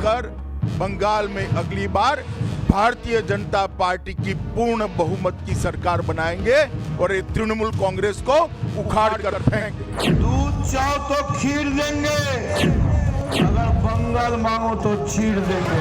कर बंगाल में अगली बार भारतीय जनता पार्टी की पूर्ण बहुमत की सरकार बनाएंगे और ये तृणमूल कांग्रेस को उखाड़ कर फेंक देंगे। दूध चाहो तो खीर देंगे, अगर बंगाल मांगो तो चीर देंगे।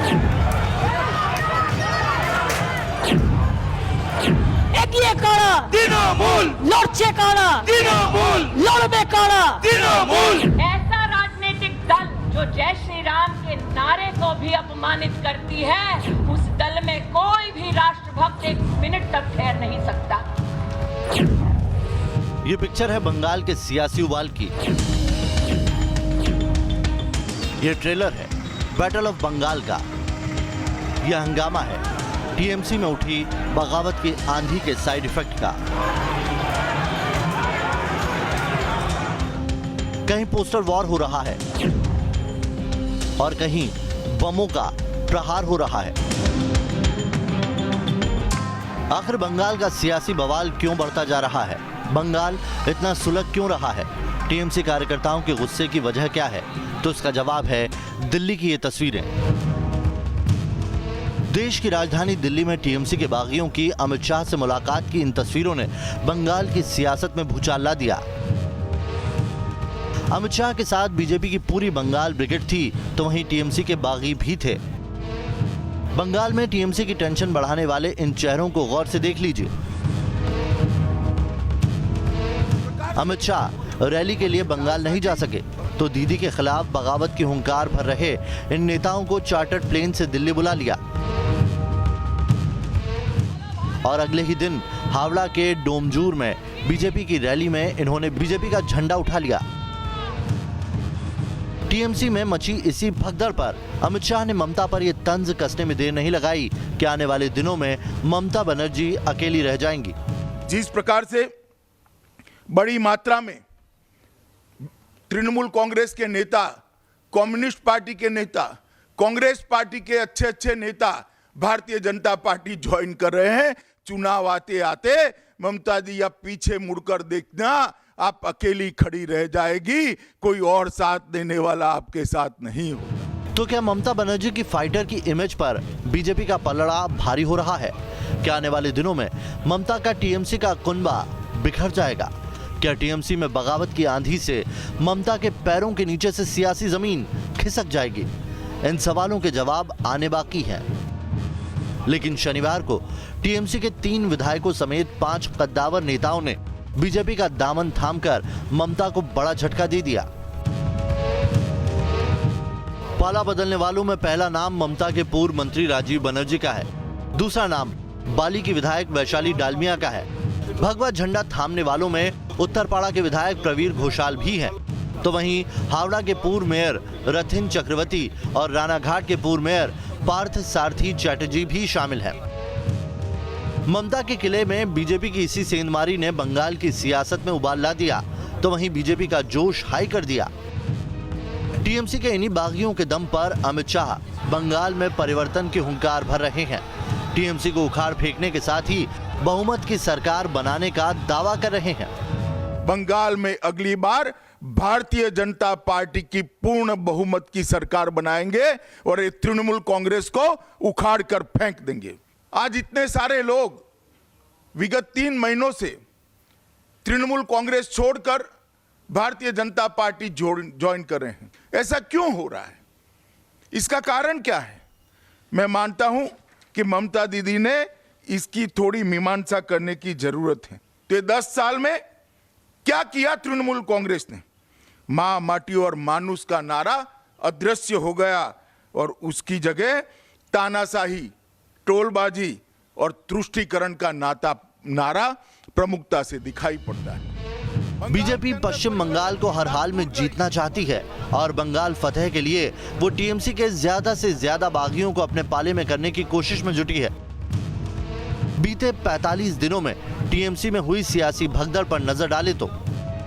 এগিয়ে কারা তৃণমূল, লড়ছে কারা তৃণমূল, লড়বে কারা তৃণমূল। ऐसा राजनीतिक दल जो जय श्री राम के नारे को भी अपमानित करती है, उस दल में कोई भी राष्ट्रभक्त एक मिनट तक ठहर नहीं सकता। ये पिक्चर है बंगाल के सियासी उबाल की। ये ट्रेलर है बैटल ऑफ बंगाल का। यह हंगामा है टीएमसी में उठी बगावत की आंधी के साइड इफेक्ट का। कहीं पोस्टर वॉर हो रहा है और कहीं बमों का प्रहार हो रहा है। आखिर बंगाल का सियासी बवाल क्यों बढ़ता जा रहा है? बंगाल इतना सुलग क्यों रहा है? टीएमसी कार्यकर्ताओं के गुस्से की वजह क्या है? तो इसका जवाब है दिल्ली की ये तस्वीरें। देश की राजधानी दिल्ली में टीएमसी के बागियों की अमित शाह से मुलाकात की इन तस्वीरों ने बंगाल की सियासत में भूचाल ला दिया। अमित शाह के साथ बीजेपी की पूरी बंगाल ब्रिगेड थी, तो वहीं टीएमसी के बागी भी थे। बंगाल में टीएमसी की टेंशन बढ़ाने वाले इन चेहरों को गौर से देख लीजिए। अमित शाह रैली के लिए बंगाल नहीं जा सके, तो दीदी के खिलाफ बगावत की हुंकार भर रहे इन नेताओं को चार्टर्ड प्लेन से दिल्ली बुला लिया और अगले ही दिन हावड़ा के डोमजूर में बीजेपी की रैली में इन्होंने बीजेपी का झंडा उठा लिया। टीएमसी में मची इसी भगदड़ पर अमित शाह ने ममता पर यह तंज कसने में देर नहीं लगाई कि आने वाले दिनों में ममता बनर्जी अकेली रह जाएंगी। जिस प्रकार से बड़ी मात्रा में तृणमूल कांग्रेस के नेता, कम्युनिस्ट पार्टी के नेता, कांग्रेस पार्टी के अच्छे अच्छे नेता भारतीय जनता पार्टी ज्वाइन कर रहे हैं, चुनाव आते आते ममता जी आप पीछे मुड़कर देखना, आप अकेली खड़ी रह जाएगी, कोई और साथ देने वाला आपके साथ नहीं होगा। तो क्या ममता बनर्जी की फाइटर की इमेज पर बीजेपी का पलड़ा भारी हो रहा है? क्या आने वाले दिनों में ममता का टीएमसी का कुनबा बिखर जाएगा? क्या टीएमसी में बगावत की आंधी से ममता के पैरों के नीचे से सियासी जमीन खिसक जाएगी? इन सवालों के जवाब आने बाकी हैं। लेकिन शनिवार को टीएमसी के 3 विधायकों समेत 5 कद्दावर नेताओं ने बीजेपी का दामन थामकर ममता को बड़ा झटका दे दिया। पाला बदलने वालों में पहला नाम ममता के पूर्व मंत्री राजीव बनर्जी का है। दूसरा नाम बाली की विधायक वैशाली डालमिया का है। भगवा झंडा थामने वालों में उत्तरपाड़ा के विधायक प्रवीर घोषाल भी हैं। तो वहीं हावड़ा के पूर्व मेयर रथिन चक्रवर्ती और रानाघाट के पूर्व मेयर पार्थ सारथी चैटर्जी भी शामिल हैं। ममता के किले में बीजेपी की इसी सेंधमारी ने बंगाल की सियासत में उबाल ला दिया, तो वहीं बीजेपी का जोश हाई कर दिया। टीएमसी के इन्हीं बागियों के दम पर अमित शाह बंगाल में परिवर्तन की हुंकार भर रहे हैं। टीएमसी को उखाड़ फेंकने के साथ ही बहुमत की सरकार बनाने का दावा कर रहे हैं। बंगाल में अगली बार भारतीय जनता पार्टी की पूर्ण बहुमत की सरकार बनाएंगे और ये तृणमूल कांग्रेस को उखाड़ कर फेंक देंगे। आज इतने सारे लोग विगत 3 महीनों से तृणमूल कांग्रेस छोड़कर भारतीय जनता पार्टी ज्वाइन कर रहे हैं। ऐसा क्यों हो रहा है? इसका कारण क्या है? मैं मानता हूं कि ममता दीदी ने इसकी थोड़ी मीमांसा करने की जरूरत है। तो ये 10 साल में क्या किया तृणमूल कांग्रेस ने? मां, माटी और मानुष का नारा अदृश्य हो गया और उसकी जगह तानाशाही, टोलबाजी और तुष्टीकरण का नारा प्रमुखता से दिखाई पड़ता है। बीजेपी पश्चिम बंगाल को हर हाल में जीतना चाहती है और बंगाल फतेह के लिए वो टीएमसी के ज्यादा से ज्यादा बागियों को अपने पाले में करने की कोशिश में जुटी है। बीते 45 दिनों में टीएमसी में हुई सियासी भगदड़ पर नजर डाले तो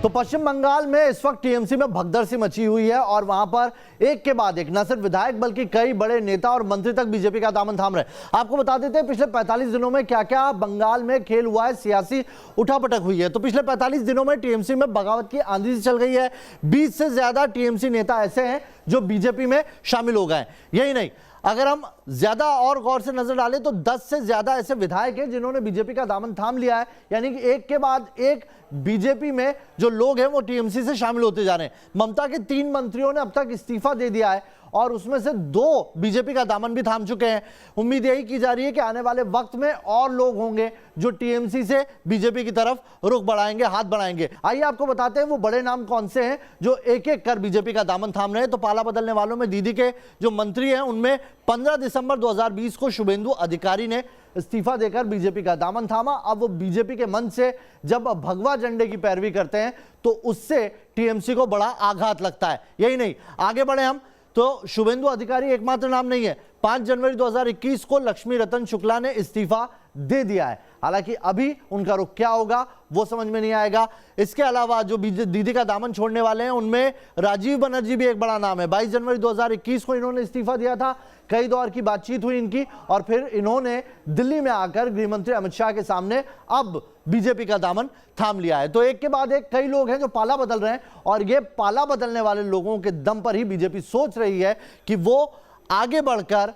तो पश्चिम बंगाल में इस वक्त टीएमसी में भगदड़ सी मची हुई है और वहां पर एक के बाद एक न सिर्फ विधायक बल्कि कई बड़े नेता और मंत्री तक बीजेपी का दामन थाम रहे। आपको बता देते हैं पिछले 45 दिनों में क्या क्या बंगाल में खेल हुआ है, सियासी उठापटक हुई है। तो पिछले 45 दिनों में टीएमसी में बगावत की आंधी से चल गई है। 20 से ज्यादा टीएमसी नेता ऐसे हैं जो बीजेपी में शामिल हो गए। यही नहीं, अगर हम ज्यादा और गौर से नजर डालें तो 10 से ज्यादा ऐसे विधायक हैं जिन्होंने बीजेपी का दामन थाम लिया है। यानी कि एक के बाद एक बीजेपी में जो लोग हैं वो टीएमसी से शामिल होते जा रहे हैं। ममता के 3 मंत्रियों ने अब तक इस्तीफा दे दिया है और उसमें से 2 बीजेपी का दामन भी थाम चुके हैं। उम्मीद यही की जा रही है कि आने वाले वक्त में और लोग होंगे जो टीएमसी से बीजेपी की तरफ रुख बढ़ाएंगे, हाथ बढ़ाएंगे। आइए आपको बताते हैं वो बड़े नाम कौन से हैं जो एक एक कर बीजेपी का दामन थाम रहे हैं। तो पाला बदलने वालों में दीदी के जो मंत्री हैं उनमें 15 दिसंबर 2020 को शुभेंदु अधिकारी ने इस्तीफा देकर बीजेपी का दामन थामा। अब वो बीजेपी के मंच से जब भगवा झंडे की पैरवी करते हैं तो उससे टीएमसी को बड़ा आघात लगता है। यही नहीं, आगे बढ़े हम तो शुभेंदु अधिकारी एकमात्र नाम नहीं है। 5 जनवरी 2021 को लक्ष्मी रतन शुक्ला ने इस्तीफा दे दिया है। हालांकि अभी उनका रुख क्या होगा वो समझ में नहीं आएगा। इसके अलावा जो दीदी का दामन छोड़ने वाले हैं उनमें राजीव बनर्जी भी एक बड़ा नाम है। 22 जनवरी 2021 को इन्होंने इस्तीफा दिया था। कई दौर की बातचीत हुई इनकी और फिर इन्होंने दिल्ली में आकर गृह मंत्री अमित शाह के सामने अब बीजेपी का दामन थाम लिया है। तो एक के बाद एक कई लोग हैं जो पाला बदल रहे हैं और ये पाला बदलने वाले लोगों के दम पर ही बीजेपी सोच रही है कि वो आगे बढ़कर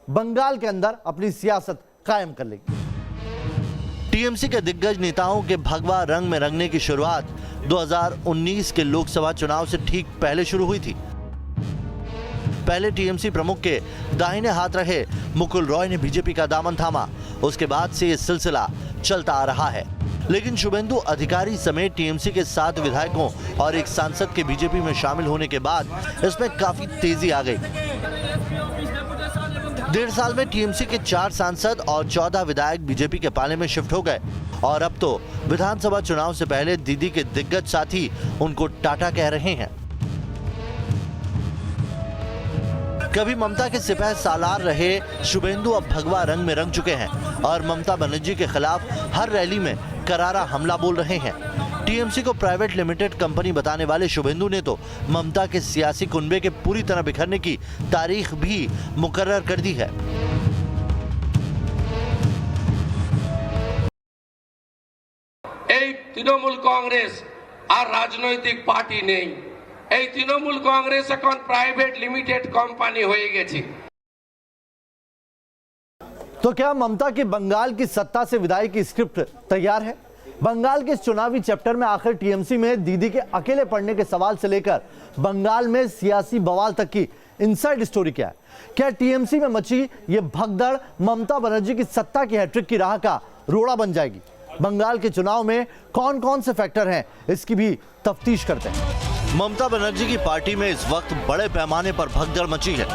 बंगाल के अंदर अपनी सियासत कायम कर लेगी। टीएमसी के दिग्गज नेताओं के भगवा रंग में रंगने की शुरुआत 2019 के लोकसभा चुनाव से ठीक पहले शुरू हुई थी। पहले टीएमसी प्रमुख के दाहिने हाथ रहे मुकुल रॉय ने बीजेपी का दामन थामा। उसके बाद से ये सिलसिला चलता आ रहा है। लेकिन शुभेंदु अधिकारी समेत टीएमसी के 7 विधायकों और एक सांसद के बीजेपी में शामिल होने के बाद इसमें काफी तेजी आ गई। 1.5 साल में टीएमसी के 4 सांसद और 14 विधायक बीजेपी के पाले में शिफ्ट हो गए और अब तो विधानसभा चुनाव से पहले दीदी के दिग्गज साथी उनको टाटा कह रहे हैं। कभी ममता के सिपह सालार रहे शुभेंदु अब भगवा रंग में रंग चुके हैं और ममता बनर्जी के खिलाफ हर रैली में करारा हमला बोल रहे हैं। टीएमसी को प्राइवेट लिमिटेड कंपनी बताने वाले शुभेंदु ने तो ममता के सियासी कुनबे के पूरी तरह बिखरने की तारीख भी मुकर्रर कर दी है। तृणमूल कांग्रेस और राजनैतिक पार्टी नहीं, तृणमूल कांग्रेस এখন प्राइवेट लिमिटेड कंपनी हो गई। तो क्या ममता की बंगाल की सत्ता से विदाई की स्क्रिप्ट तैयार है? बंगाल के इस चुनावी चैप्टर में आखिर टीएमसी में दीदी के अकेले पड़ने के सवाल से लेकर बंगाल में सियासी बवाल तक की इनसाइड स्टोरी क्या है? क्या टीएमसी में मची ये भगदड़ ममता बनर्जी की सत्ता की हैट्रिक की राह का रोड़ा बन जाएगी? बंगाल के चुनाव में कौन कौन से फैक्टर हैं इसकी भी तफ्तीश करते हैं। ममता बनर्जी की पार्टी में इस वक्त बड़े पैमाने पर भगदड़ मची है।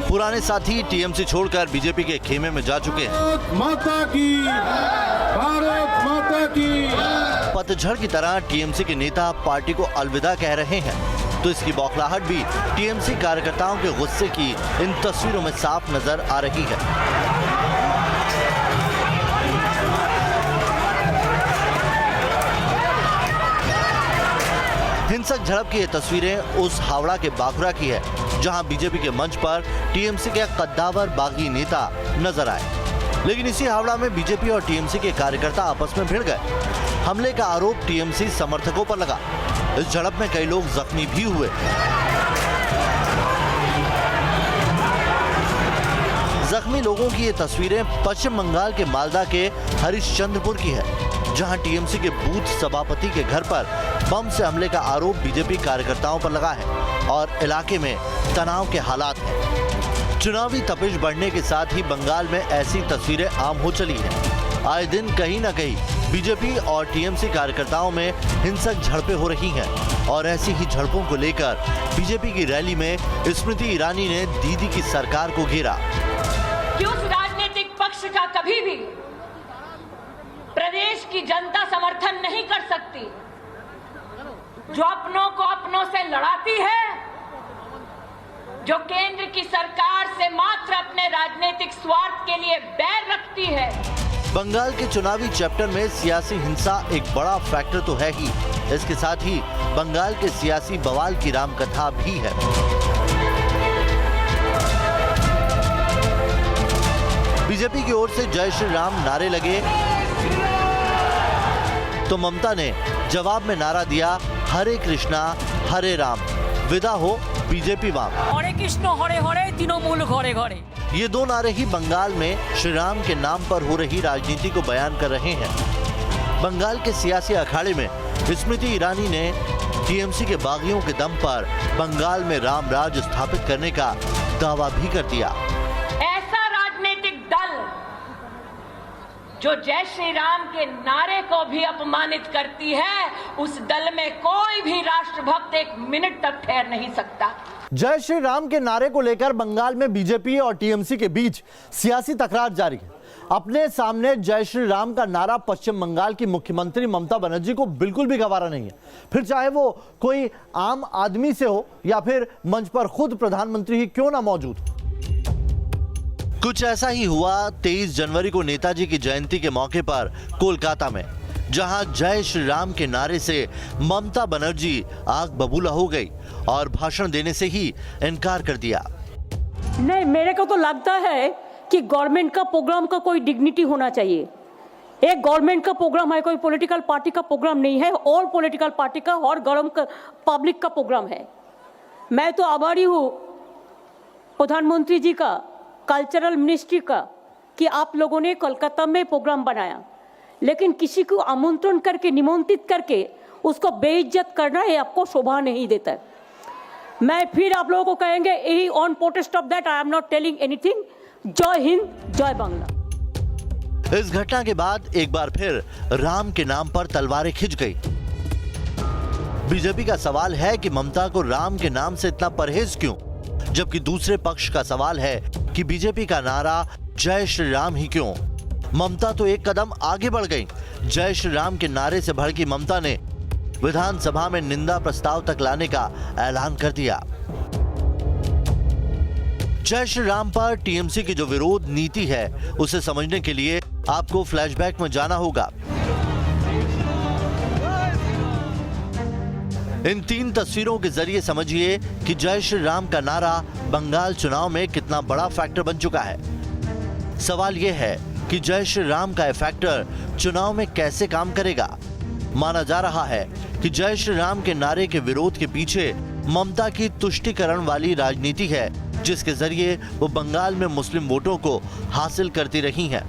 पुराने साथी टीएमसी छोड़कर बीजेपी के खेमे में जा चुके हैं। माता की, भारत माता की। पतझड़ की तरह टीएमसी के नेता पार्टी को अलविदा कह रहे हैं। तो इसकी बौखलाहट भी टीएमसी कार्यकर्ताओं के गुस्से की इन तस्वीरों में साफ नजर आ रही है। हिंसक झड़प की ये तस्वीरें उस हावड़ा के बाखुरा की है जहां बीजेपी के मंच पर टीएमसी के कद्दावर बागी नेता नजर आए। लेकिन इसी हावड़ा में बीजेपी और टीएमसी के कार्यकर्ता आपस में भिड़ गए। हमले का आरोप टीएमसी समर्थकों पर लगा। इस झड़प में कई लोग जख्मी भी हुए। जख्मी लोगों की ये तस्वीरें पश्चिम बंगाल के मालदा के हरिश्चंद्रपुर की है जहां टीएमसी के बूथ सभापति के घर पर बम से हमले का आरोप बीजेपी कार्यकर्ताओं पर लगा है और इलाके में तनाव के हालात हैं। चुनावी तपिश बढ़ने के साथ ही बंगाल में ऐसी तस्वीरें आम हो चली हैं। आए दिन कहीं न कहीं बीजेपी और टीएमसी कार्यकर्ताओं में हिंसक झड़पें हो रही हैं और ऐसी ही झड़पों को लेकर बीजेपी की रैली में स्मृति ईरानी ने दीदी की सरकार को घेरा। कि उस राजनीतिक पक्ष का कभी भी प्रदेश की जनता समर्थन नहीं कर सकती जो अपनों को अपनों से लड़ाती है, जो केंद्र की सरकार से मात्र अपने राजनीतिक स्वार्थ के लिए बैर रखती है। बंगाल के चुनावी चैप्टर में सियासी हिंसा एक बड़ा फैक्टर तो है ही, इसके साथ ही बंगाल के सियासी बवाल की रामकथा भी है। बीजेपी की ओर से जय श्री राम नारे लगे तो ममता ने जवाब में नारा दिया हरे कृष्णा हरे राम, विदा हो बीजेपी वाम। हरे कृष्ण हरे हरे तृणमूल घरे घरे। ये दो नारे ही बंगाल में श्री राम के नाम पर हो रही राजनीति को बयान कर रहे हैं। बंगाल के सियासी अखाड़े में स्मृति ईरानी ने टीएमसी के बागियों के दम पर बंगाल में राम राज स्थापित करने का दावा भी कर दिया। ऐसा राजनीतिक दल जो जय श्री राम के नारे को भी अपमानित करती है, उस दल में कोई भी राष्ट्रभक्त एक मिनट तक ठहर नहीं सकता। जय श्री राम के नारे को लेकर बंगाल में बीजेपी और टीएमसी के बीच सियासी तकरार जारी है। अपने सामने जय श्री राम का नारा पश्चिम बंगाल की मुख्यमंत्री ममता बनर्जी को बिल्कुल भी गवारा नहीं है, फिर चाहे वो कोई आम आदमी से हो या फिर मंच पर खुद प्रधानमंत्री ही क्यों ना मौजूद। कुछ ऐसा ही हुआ 23 जनवरी को नेताजी की जयंती के मौके पर कोलकाता में, जहां जय श्री राम के नारे से ममता बनर्जी आग बबूला हो गई और भाषण देने से ही इनकार कर दिया। नहीं, मेरे को तो लगता है कि गवर्नमेंट का प्रोग्राम का कोई डिग्निटी होना चाहिए। एक गवर्नमेंट का प्रोग्राम है, कोई पॉलिटिकल पार्टी का प्रोग्राम नहीं है, ऑल पॉलिटिकल पार्टी का और पब्लिक का प्रोग्राम है। मैं तो आभारी हूँ प्रधानमंत्री जी का, कल्चरल मिनिस्ट्री का, कि आप लोगों ने कोलकाता में प्रोग्राम बनाया, लेकिन किसी को आमंत्रण करके निमंत्रित करके उसको बेइज्जत करना है आपको शोभा नहीं देता है। मैं फिर आप लोगों को कहेंगे यही on protest of that I am not telling anything. जय हिंद जय बांग्ला। इस घटना के बाद एक बार फिर राम के नाम पर तलवारें खिंच गई। बीजेपी का सवाल है कि ममता को राम के नाम से इतना परहेज क्यों, जबकि दूसरे पक्ष का सवाल है कि बीजेपी का नारा जय श्री राम ही क्यों। ममता तो एक कदम आगे बढ़ गई। जय श्री राम के नारे से भड़की ममता ने विधानसभा में निंदा प्रस्ताव तक लाने का ऐलान कर दिया। जय श्री राम पर टीएमसी की जो विरोध नीति है, उसे समझने के लिए आपको फ्लैशबैक में जाना होगा। इन 3 तस्वीरों के जरिए समझिए कि जय श्री राम का नारा बंगाल चुनाव में कितना बड़ा फैक्टर बन चुका है। सवाल यह है कि जय श्री राम का फैक्टर चुनाव में कैसे काम करेगा। माना जा रहा है कि जय श्री राम के नारे के विरोध के पीछे ममता की तुष्टीकरण वाली राजनीति है, जिसके जरिए वो बंगाल में मुस्लिम वोटों को हासिल करती रही हैं।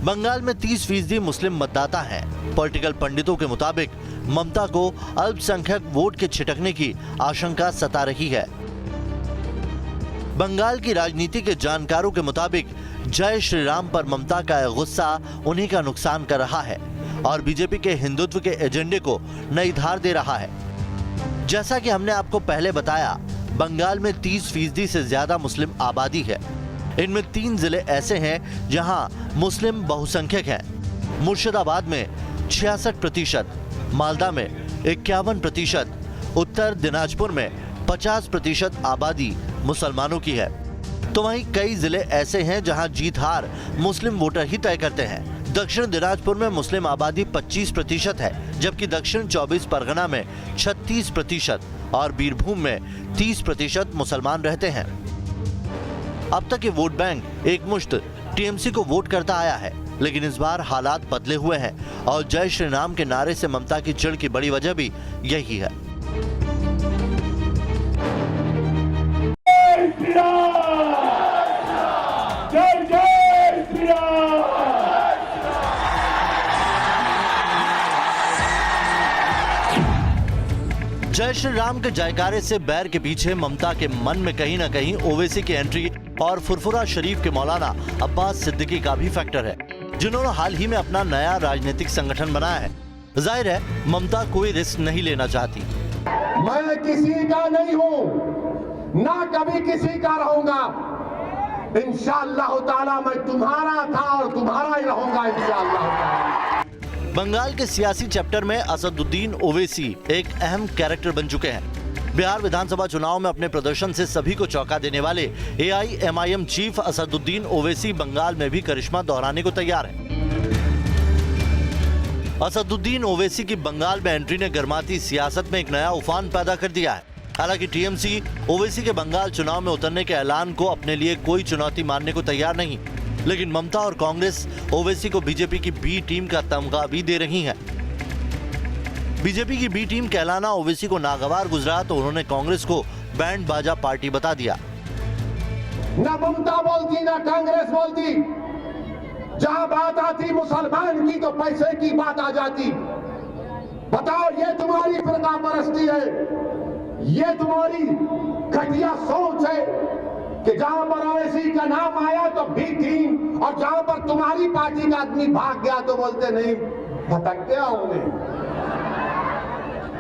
बंगाल में 30% मुस्लिम मतदाता हैं। पॉलिटिकल पंडितों के मुताबिक ममता को अल्पसंख्यक वोट के छिटकने की आशंका सता रही है। बंगाल की राजनीति के जानकारों के मुताबिक जय श्री राम पर ममता का गुस्सा उन्हीं का नुकसान कर रहा है और बीजेपी के हिंदुत्व के एजेंडे को नई धार दे रहा है। जैसा कि हमने आपको पहले बताया, बंगाल में 30% से ज्यादा मुस्लिम आबादी है। इनमें 3 जिले ऐसे हैं जहां मुस्लिम बहुसंख्यक हैं। मुर्शिदाबाद में 66%, मालदा में 51%, उत्तर दिनाजपुर में 50% आबादी मुसलमानों की है। तो वहीं कई जिले ऐसे हैं जहां जीत हार मुस्लिम वोटर ही तय करते हैं। दक्षिण दिनाजपुर में मुस्लिम आबादी 25% है, जबकि दक्षिण 24 परगना में 36% और बीरभूम में 30% मुसलमान रहते हैं। अब तक ये वोट बैंक एकमुश्त टीएमसी को वोट करता आया है, लेकिन इस बार हालात बदले हुए हैं और जय श्री राम के नारे से ममता की चिढ़ की बड़ी वजह भी यही है। जय जय श्री राम। जय श्री राम के जयकारे से बैर के पीछे ममता के मन में कहीं ना कहीं ओवैसी की एंट्री और फुरफुरा शरीफ के मौलाना अब्बास सिद्दीकी का भी फैक्टर है, जिन्होंने हाल ही में अपना नया राजनीतिक संगठन बनाया है। जाहिर है ममता कोई रिस्क नहीं लेना चाहती। मैं किसी का नहीं हूं, ना कभी किसी का रहूंगा। इंशाअल्लाह ताला मैं तुम्हारा था और तुम्हारा ही रहूंगा इंशाअल्लाह। बंगाल के सियासी चैप्टर में असदुद्दीन ओवैसी एक अहम कैरेक्टर बन चुके हैं। बिहार विधानसभा चुनाव में अपने प्रदर्शन से सभी को चौंका देने वाले AIMIM चीफ असदुद्दीन ओवैसी बंगाल में भी करिश्मा दोहराने को तैयार है। असदुद्दीन ओवैसी की बंगाल में एंट्री ने गर्माती सियासत में एक नया उफान पैदा कर दिया है। हालांकि टीएमसी ओवैसी के बंगाल चुनाव में उतरने के ऐलान को अपने लिए कोई चुनौती मानने को तैयार नहीं, लेकिन ममता और कांग्रेस ओवैसी को बीजेपी की बी टीम का तमगा भी दे रही है। बीजेपी की बी टीम कहलाना ओवैसी को नागवार गुजरा तो उन्होंने कांग्रेस को बैंड बाजा पार्टी बता दिया। ना ममता बोलती ना कांग्रेस बोलती, जहां बात आती मुसलमान की तो पैसे की बात आ जाती। बताओ, ये तुम्हारी फिरका परस्ती है, ये तुम्हारी घटिया सोच है कि जहां पर ओवैसी का नाम आया तो बी टीम, और जहां पर तुम्हारी पार्टी का आदमी भाग गया तो बोलते नहीं, भटक गया उन्हें,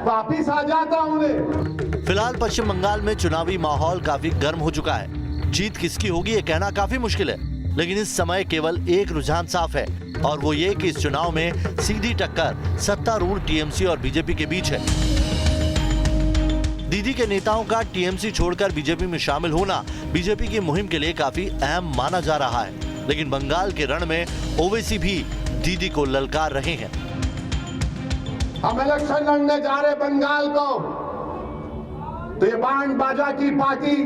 वापिस आ जाता उन्हें। फिलहाल पश्चिम बंगाल में चुनावी माहौल काफी गर्म हो चुका है। जीत किसकी होगी ये कहना काफी मुश्किल है, लेकिन इस समय केवल एक रुझान साफ है और वो ये कि इस चुनाव में सीधी टक्कर सत्तारूढ़ टीएमसी और बीजेपी के बीच है। दीदी के नेताओं का टीएमसी छोड़कर बीजेपी में शामिल होना बीजेपी की मुहिम के लिए काफी अहम माना जा रहा है, लेकिन बंगाल के रण में ओवैसी भी दीदी को ललकार रहे हैं। हम इलेक्शन लड़ने जा रहे बंगाल को, तो ये बैंड बाजा की पार्टी,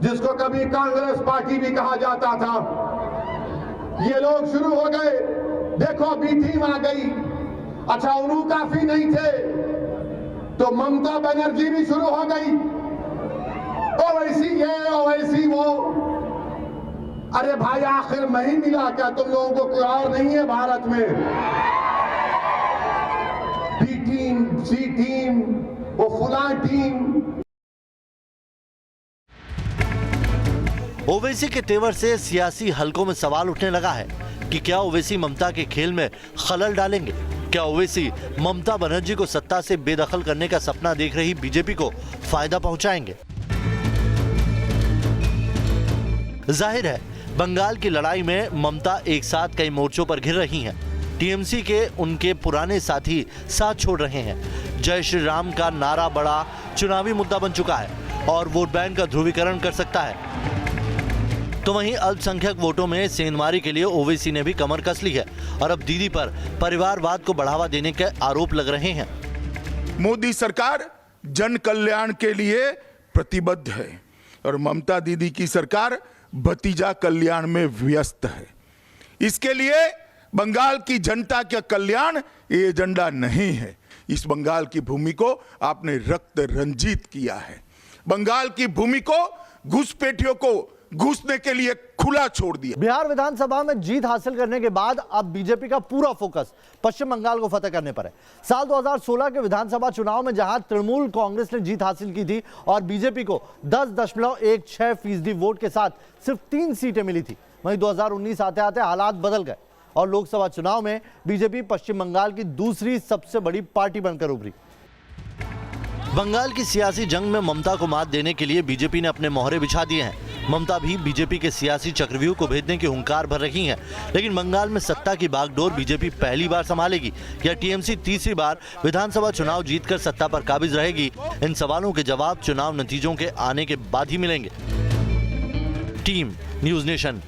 जिसको कभी कांग्रेस पार्टी भी कहा जाता था, ये लोग शुरू हो गए। देखो, बी टीम आ गई। अच्छा, उन्होंने काफी नहीं थे तो ममता बनर्जी भी शुरू हो गई। ओवैसी ये, ओवैसी वो। अरे भाई, आखिर में ही मिला क्या? तुम लोगों को कोई और नहीं है भारत में? बी टीम, सी टीम, वो फुला टीम। ओवैसी के तेवर से सियासी हलकों में सवाल उठने लगा है कि क्या ओवैसी ममता के खेल में खलल डालेंगे? क्या ओवैसी ममता बनर्जी को सत्ता से बेदखल करने का सपना देख रही बीजेपी को फायदा पहुंचाएंगे? जाहिर है, बंगाल की लड़ाई में ममता एक साथ कई मोर्चों पर घिर रही हैं। टीएमसी के उनके पुराने साथी साथ छोड़ रहे हैं। जय श्री राम का नारा बड़ा चुनावी मुद्दा बन चुका है और वोट बैंक का ध्रुवीकरण कर सकता है। तो वहीं अल्पसंख्यक वोटों में सेंधमारी के लिए ओवैसी ने भी कमर कस ली है और अब दीदी पर परिवारवाद को बढ़ावा देने के आरोप लग रहे हैं। मोदी सरकार जन कल्याण के लिए प्रतिबद्ध है और ममता दीदी की सरकार भतीजा कल्याण में व्यस्त है। इसके लिए बंगाल की जनता का कल्याण ये एजेंडा नहीं है। इस बंगाल की भूमि को आपने रक्त रंजित किया है। बंगाल की भूमि को घुसपैठियों को घुसने के लिए खुला छोड़ दिया। बिहार विधानसभा में जीत हासिल करने के बाद अब बीजेपी का पूरा फोकस पश्चिम बंगाल को फतेह करने पर है। साल 2016 के विधानसभा चुनाव में जहां तृणमूल कांग्रेस ने जीत हासिल की थी और बीजेपी को 10.16% वोट के साथ सिर्फ 3 सीटें मिली थी, वहीं 2019 आते आते हालात बदल गए और लोकसभा चुनाव में बीजेपी पश्चिम बंगाल की दूसरी सबसे बड़ी पार्टी बनकर उभरी। बंगाल की सियासी जंग में ममता को मात देने के लिए बीजेपी ने अपने मोहरे बिछा दिए हैं। ममता भी बीजेपी के सियासी चक्रव्यूह को भेदने की हुंकार भर रही हैं, लेकिन बंगाल में सत्ता की बागडोर बीजेपी पहली बार संभालेगी या टीएमसी तीसरी बार विधानसभा चुनाव जीतकर सत्ता पर काबिज रहेगी? इन सवालों के जवाब चुनाव नतीजों के आने के बाद ही मिलेंगे। Team news nation.